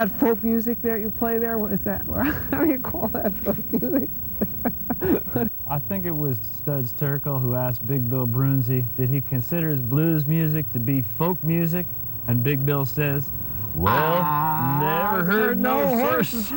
That folk music that you play there, what is that? How do you call that folk music? I think it was Studs Terkel who asked Big Bill Brunzi, did he consider his blues music to be folk music? And Big Bill says, well, never heard no horse.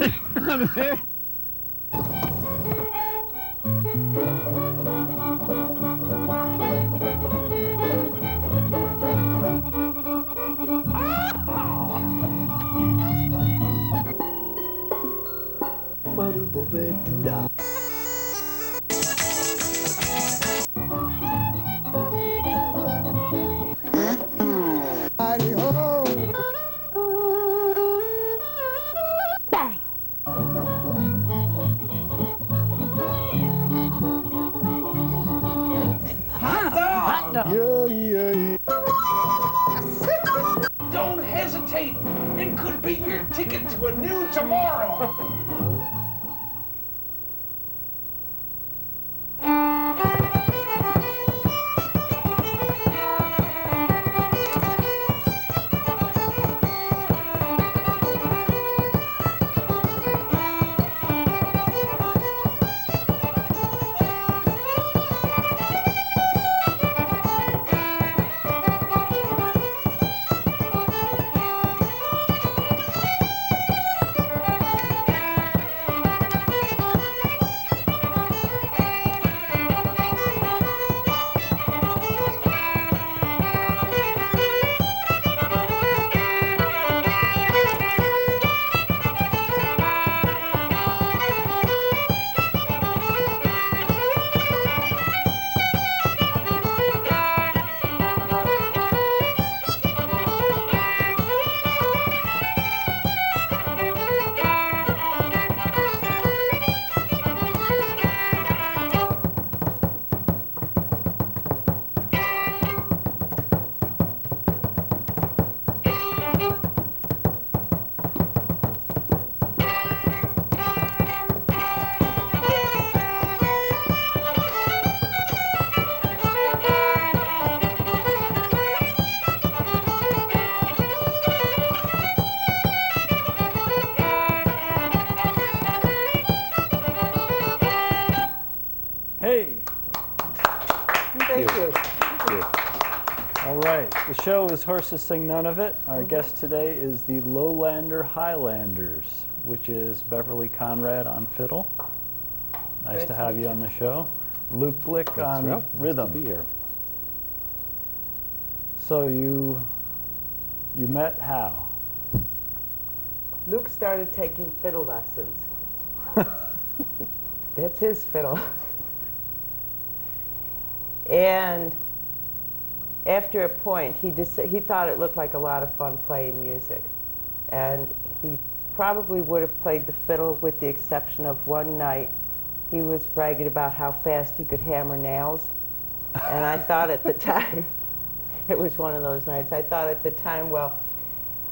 Don't hesitate. It could be your ticket to a new tomorrow. Hey! Thank you. All right, the show is Horses Sing None of It. Our guest today is the Lowlander Highlanders, which is Beverly Conrad on fiddle. Nice to have you on the show. Luke Blick on rhythm. Nice to be here. So you met how? Luke started taking fiddle lessons. That's his fiddle. And after a point, he thought it looked like a lot of fun playing music. And he probably would have played the fiddle with the exception of one night. He was bragging about how fast he could hammer nails. And I thought at the time, it was one of those nights, I thought at the time, well,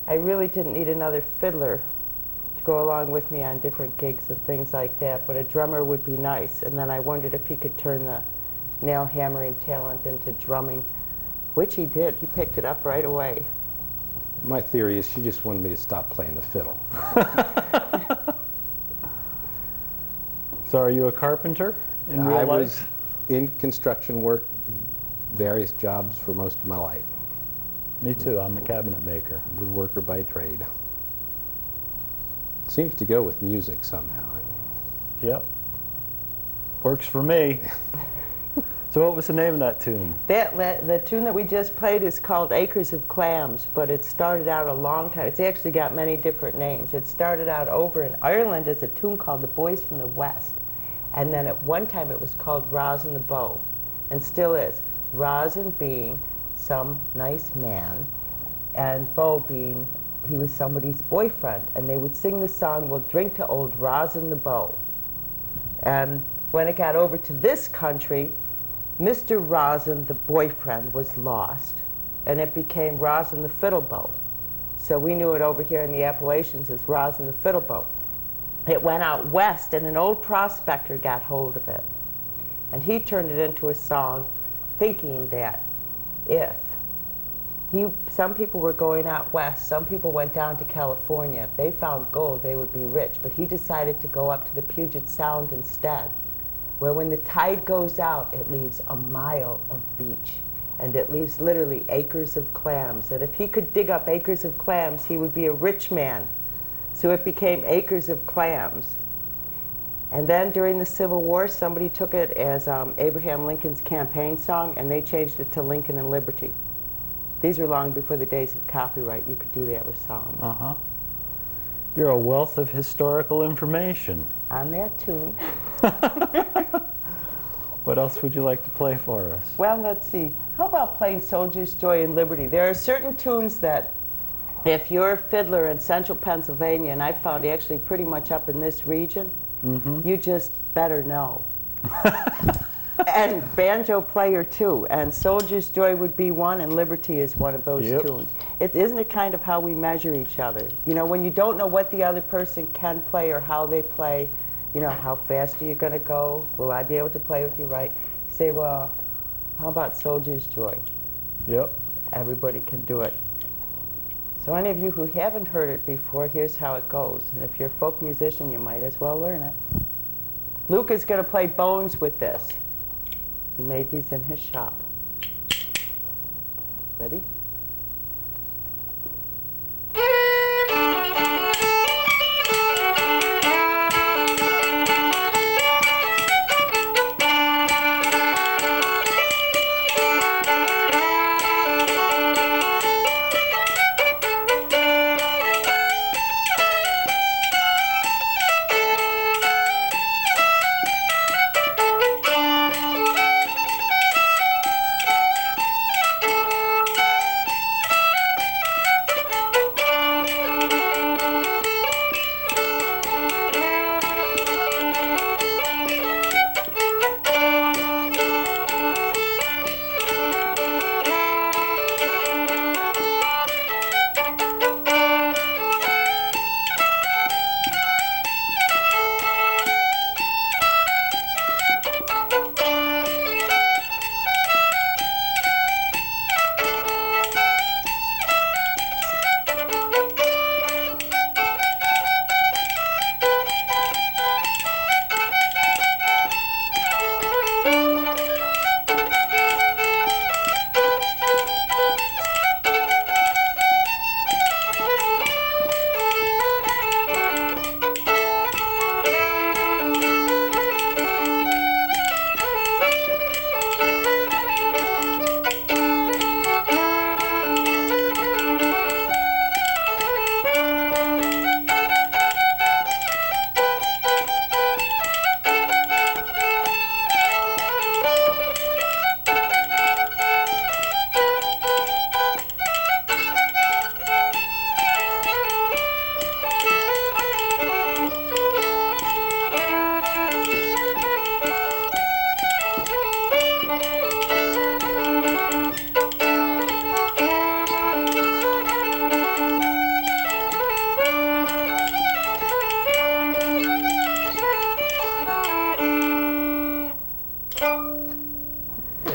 I really didn't need another fiddler to go along with me on different gigs and things like that, but a drummer would be nice. And then I wondered if he could turn the nail hammering talent into drumming, which he did. He picked it up right away. My theory is she just wanted me to stop playing the fiddle. So are you a carpenter in real life? I was in construction work, various jobs for most of my life. Me too, I'm a cabinet maker. Woodworker by trade. Seems to go with music somehow. Yep. Works for me. So what was the name of that tune? The tune that we just played is called Acres of Clams, but it started out a long time. It's actually got many different names. It started out over in Ireland as a tune called The Boys from the West. And then at one time it was called Rosin the Bow, and still is. Rosin being some nice man, and Beau being, he was somebody's boyfriend. And they would sing the song, "We'll drink to old Rosin the Bow." And when it got over to this country, Mr. Rosin, the boyfriend, was lost, and it became Rosin the Fiddle Bow. So we knew it over here in the Appalachians as Rosin the Fiddle Bow. It went out west, and an old prospector got hold of it. And he turned it into a song, thinking that if Some people were going out west. Some people went down to California. If they found gold, they would be rich. But he decided to go up to the Puget Sound instead, where when the tide goes out, it leaves a mile of beach. And it leaves literally acres of clams. And if he could dig up acres of clams, he would be a rich man. So it became Acres of Clams. And then during the Civil War, somebody took it as Abraham Lincoln's campaign song, and they changed it to Lincoln and Liberty. These were long before the days of copyright. You could do that with songs. Uh-huh. You're a wealth of historical information. On that tune. What else would you like to play for us? Well, let's see. How about playing Soldier's Joy and Liberty? There are certain tunes that, if you're a fiddler in central Pennsylvania, and I found actually pretty much up in this region, you just better know. And banjo player too. And Soldier's Joy would be one, and Liberty is one of those tunes. Isn't it kind of how we measure each other? You know, when you don't know what the other person can play or how they play, you know, how fast are you going to go? Will I be able to play with you right? You say, well, how about Soldier's Joy? Yep. Everybody can do it. So any of you who haven't heard it before, here's how it goes. And if you're a folk musician, you might as well learn it. Luke is going to play bones with this. He made these in his shop. Ready?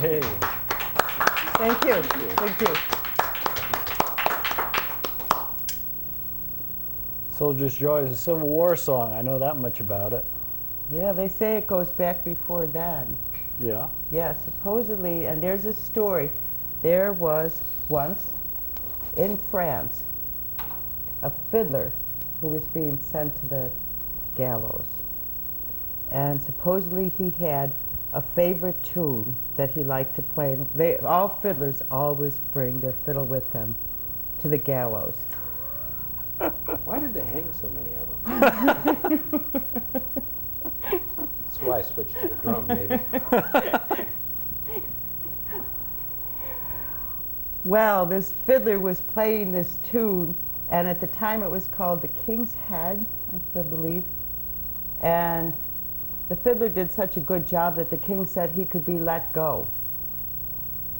Hey. Thank you. Thank you. Soldier's Joy is a Civil War song. I know that much about it. Yeah, they say it goes back before then. Yeah. Yeah, supposedly, and there's a story. There was once, in France, a fiddler who was being sent to the gallows. And supposedly he had a favorite tune that he liked to play. And all fiddlers always bring their fiddle with them to the gallows. Why did they hang so many of them? That's why I switched to the drum, maybe. Well, this fiddler was playing this tune, and at the time it was called The King's Head, I believe. And the fiddler did such a good job that the king said he could be let go.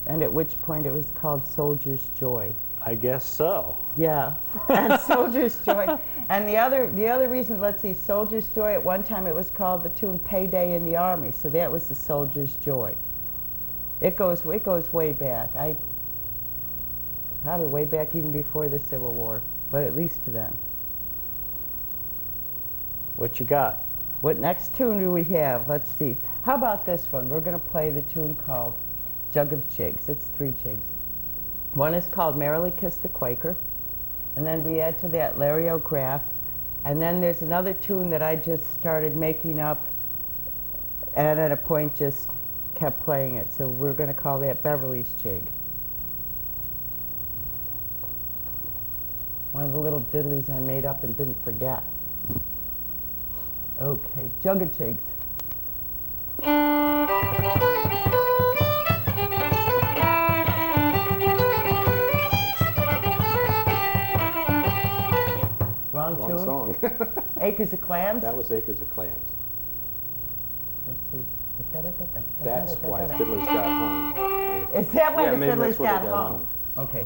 And at which point it was called Soldier's Joy. I guess so. Yeah, and Soldier's Joy. And the other reason, let's see, Soldier's Joy, at one time it was called the tune Payday in the Army, so that was the Soldier's Joy. It goes way back. Probably way back even before the Civil War, but at least to them. What you got? What next tune do we have? Let's see. How about this one? We're going to play the tune called Jug of Jigs. It's 3 jigs. One is called Merrily Kiss the Quaker, and then we add to that Larry O'Graff, and then there's another tune that I just started making up and at a point just kept playing it. So we're going to call that Beverly's Jig. One of the little diddlies I made up and didn't forget. Okay, Jug of Jigs. Wrong Wrong tune? song. Acres of Clams? That was Acres of Clams. Let's see. That's why Fiddler's Got Home. Is that why Yeah, the maybe Fiddler's that's why Got they got Home? Okay.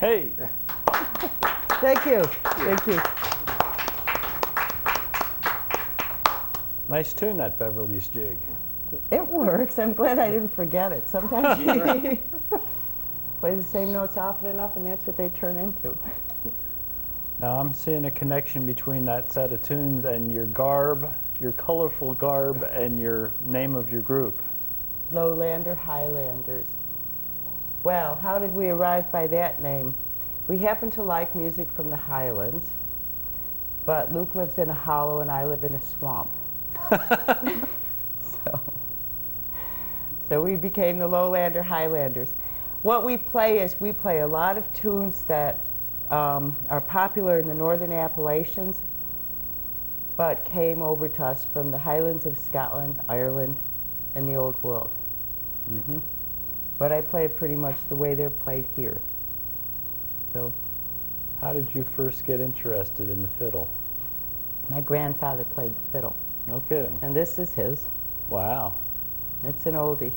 Hey, Thank you. Thank you. nice tune, that Beverly's Jig. It works. I'm glad I didn't forget it. Sometimes you play the same notes often enough, and that's what they turn into. Now I'm seeing a connection between that set of tunes and your garb, your colorful garb, and your name of your group. Lowlander, Highlanders. Well, how did we arrive by that name? We happen to like music from the Highlands, but Luke lives in a hollow and I live in a swamp. So we became the Lowlander Highlanders. What we play is we play a lot of tunes that are popular in the Northern Appalachians, but came over to us from the Highlands of Scotland, Ireland, and the Old World. Mm-hmm. but I play it pretty much the way they're played here. So How did you first get interested in the fiddle? my grandfather played the fiddle, No kidding. and this is his. Wow. It's an oldie.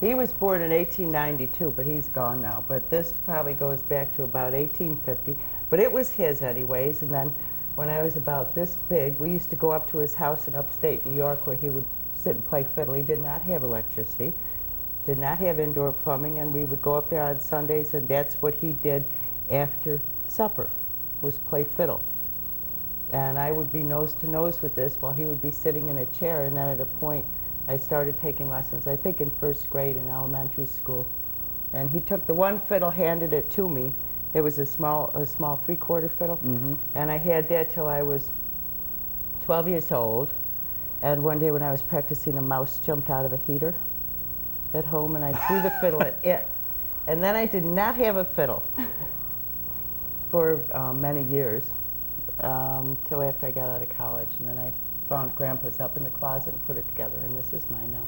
He was born in 1892, but he's gone now. But this probably goes back to about 1850. But it was his anyways, and then when I was about this big, we used to go up to his house in upstate New York where he would sit and play fiddle. He did not have electricity, did not have indoor plumbing, and we would go up there on Sundays, and that's what he did after supper, was play fiddle. And I would be nose to nose with this while he would be sitting in a chair, and then at a point I started taking lessons, I think in first grade in elementary school. And he took the one fiddle, handed it to me. It was a small 3/4 fiddle, and I had that till I was 12 years old. And one day when I was practicing, a mouse jumped out of a heater at home, and I threw the fiddle at it. And then I did not have a fiddle for many years, till after I got out of college. And then I found Grandpa's up in the closet and put it together, and this is mine now.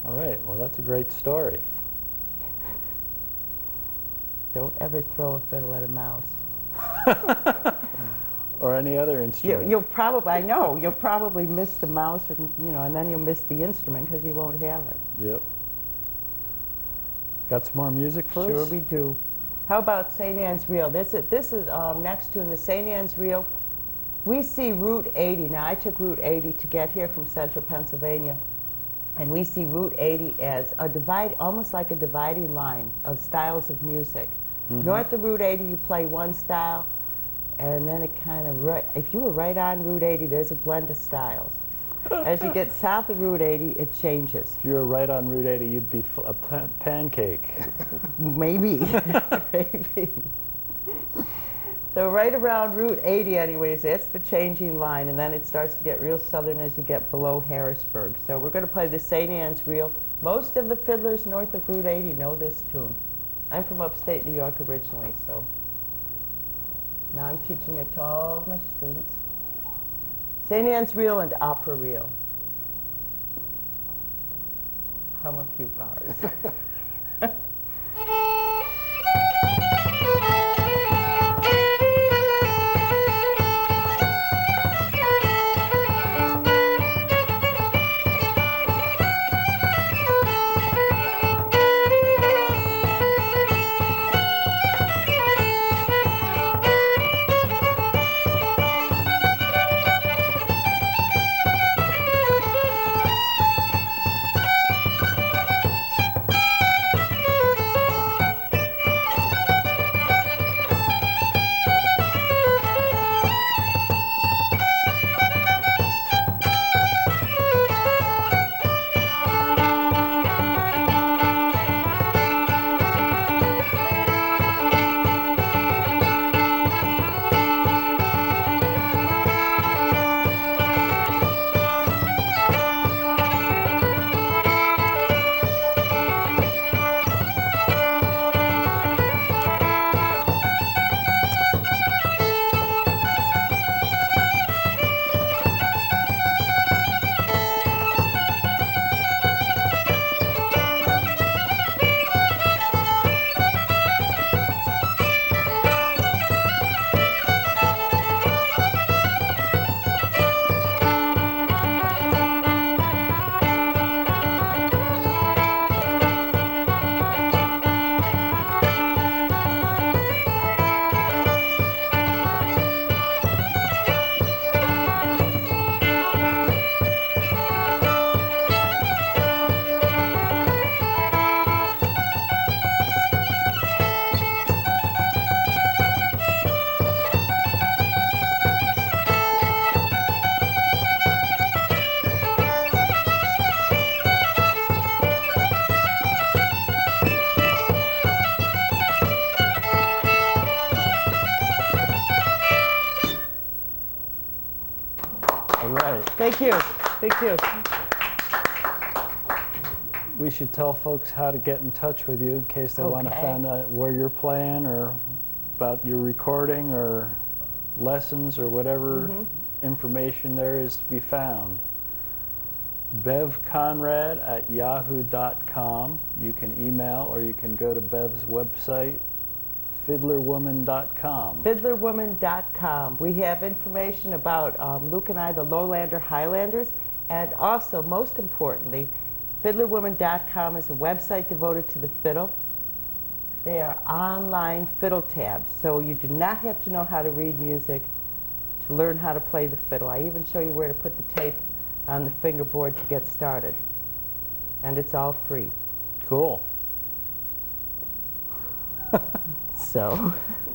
All right. Well, that's a great story. Don't ever throw a fiddle at a mouse. Or any other instrument. You'll probably, I know, you'll probably miss the mouse, or, and then you'll miss the instrument because you won't have it. Yep. Got some more music for Sure us? we do. How about St. Anne's Reel? This is next to in the St. Anne's Reel. We see Route 80. Now, I took Route 80 to get here from central Pennsylvania. And we see Route 80 as a almost like a dividing line of styles of music. North of Route 80, you play one style, and then it kind of, if you were right on Route 80, there's a blend of styles. As you get south of Route 80, it changes. If you were right on Route 80, you'd be a pancake. Maybe. Maybe. So right around Route 80 anyways, that's the changing line, and then it starts to get real southern as you get below Harrisburg. So we're going to play the St. Anne's Reel. Most of the fiddlers north of Route 80 know this tune. I'm from upstate New York originally, so now I'm teaching it to all of my students. St. Anne's Reel and Opera Reel. Hum a few bars. Thank you. Thank you. We should tell folks how to get in touch with you in case they want to Okay. find out where you're playing or about your recording or lessons or whatever information there is to be found. bevconrad@yahoo.com. You can email or you can go to Bev's website, fiddlerwoman.com. Fiddlerwoman.com. We have information about Luke and I, the Lowlander Highlanders, and also, most importantly, fiddlerwoman.com is a website devoted to the fiddle. They are online fiddle tabs, so you do not have to know how to read music to learn how to play the fiddle. I even show you where to put the tape on the fingerboard to get started. And it's all free. Cool. So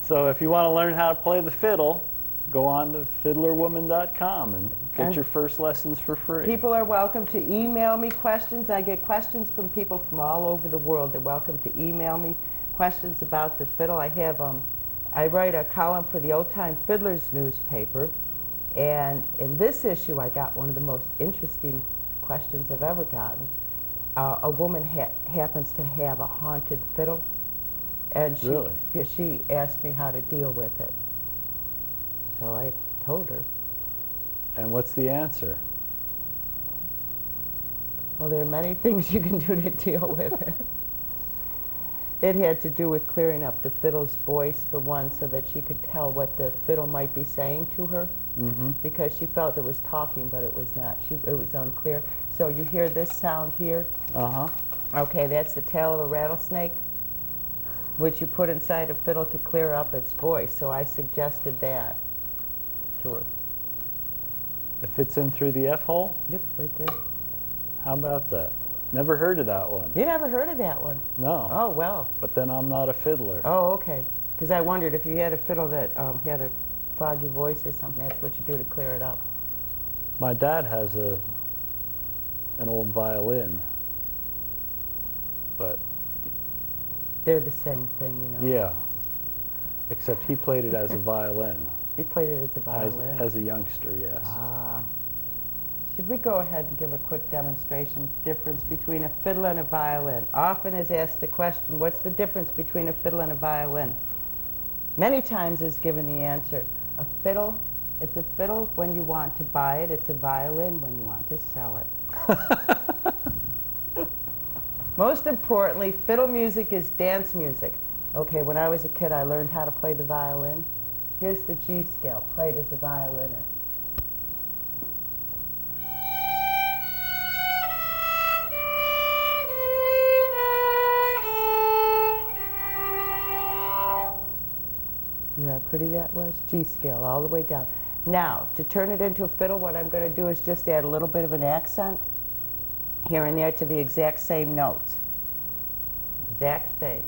if you want to learn how to play the fiddle, go on to fiddlerwoman.com and get your first lessons for free. people are welcome to email me questions. I get questions from people from all over the world. They're welcome to email me questions about the fiddle. I write a column for the Old Time Fiddlers newspaper, and in this issue I got one of the most interesting questions I've ever gotten. A woman happens to have a haunted fiddle, and she asked me how to deal with it. So I told her. And what's the answer? Well, there are many things you can do to deal with it. It had to do with clearing up the fiddle's voice, for one, so that she could tell what the fiddle might be saying to her, because she felt it was talking, but it was not. It was unclear. So you hear this sound here? Okay, that's the tail of a rattlesnake, which you put inside a fiddle to clear up its voice. So I suggested that to her. It fits in through the F-hole? Yep, right there. How about that? Never heard of that one. You never heard of that one? No. Oh, well. But then I'm not a fiddler. Oh, okay. Because I wondered if you had a fiddle that had a foggy voice or something, that's what you do to clear it up. My dad has an old violin, but they're the same thing, you know. yeah, except he played it as a violin. He played it as a violin. As a youngster, yes. Ah. Should we go ahead and give a quick demonstration difference between a fiddle and a violin? Often is asked the question, what's the difference between a fiddle and a violin? Many times is given the answer, a fiddle, it's a fiddle when you want to buy it, it's a violin when you want to sell it. Most importantly, fiddle music is dance music. Okay, when I was a kid, I learned how to play the violin. Here's the G scale, played as a violinist. You know how pretty that was? G scale, all the way down. Now, to turn it into a fiddle, what I'm going to do is just add a little bit of an accent here and there to the exact same notes. Exact same.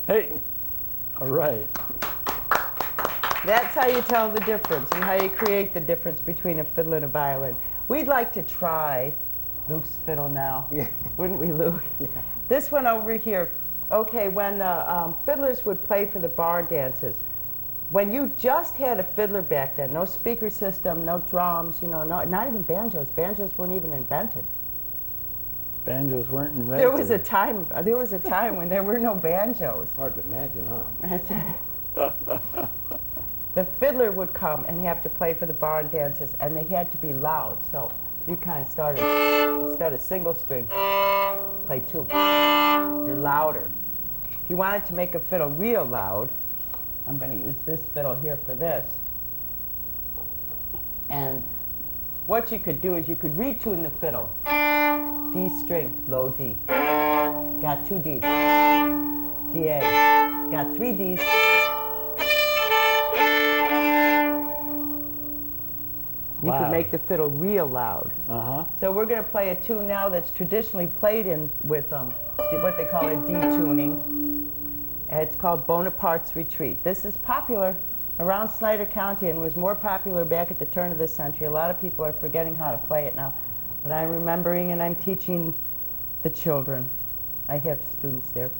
Hey, all right. That's how you tell the difference and how you create the difference between a fiddle and a violin. We'd like to try Luke's fiddle now, wouldn't we, Luke? Yeah. This one over here. Okay, when the fiddlers would play for the barn dances, when you just had a fiddler back then, no speaker system, no drums, you know, not even banjos. Banjos weren't even invented. Banjos weren't invented. There was a time when there were no banjos. Hard to imagine, huh? The fiddler would come and have to play for the barn dances, and they had to be loud. So you kind of started, instead of single string, play two. You're louder. If you wanted to make a fiddle real loud, I'm going to use this fiddle here for this. And what you could do is you could retune the fiddle. D string, low D. Got 2 Ds. D-A. Got 3 Ds. You could make the fiddle real loud. So we're going to play a tune now that's traditionally played in with what they call a D tuning. And it's called Bonaparte's Retreat. This is popular around Snyder County and was more popular back at the turn of the century. A lot of people are forgetting how to play it now. But I'm remembering and I'm teaching the children. I have students there,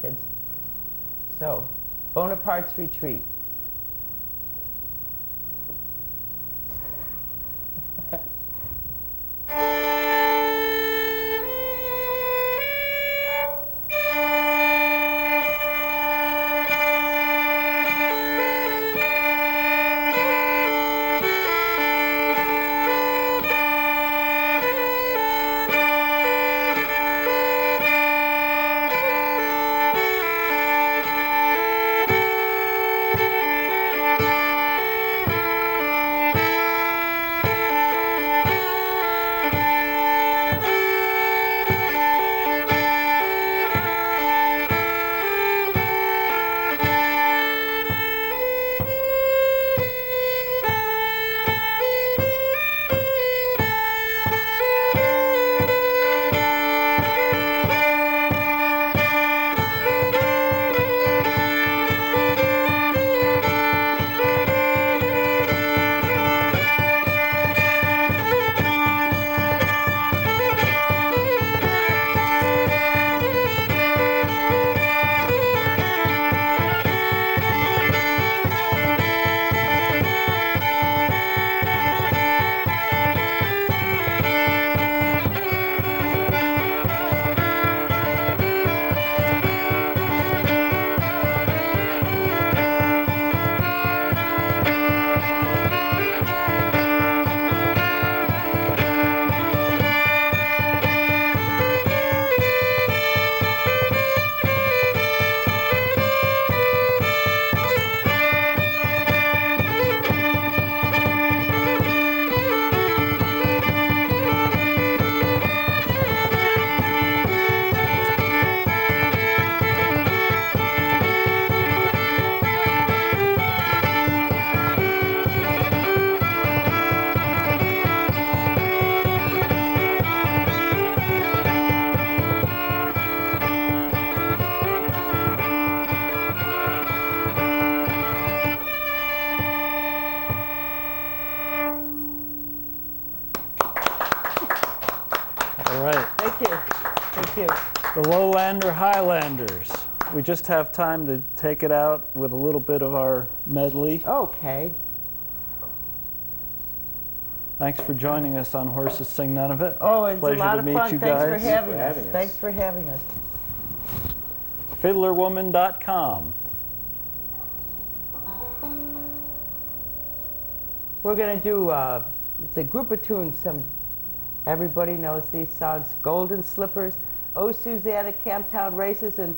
kids. So, Bonaparte's Retreat. All right. Thank you. Thank you. The Lowlander Highlanders. We just have time to take it out with a little bit of our medley. Okay. Thanks for joining us on Horses Sing None of It. Oh, it's Pleasure a lot to of meet fun. you Thanks guys. for having us. having us. Thanks for having us. Fiddlerwoman.com. We're going to do, it's a group of tunes. Everybody knows these songs. Golden Slippers, Oh Susanna, Camptown Races, and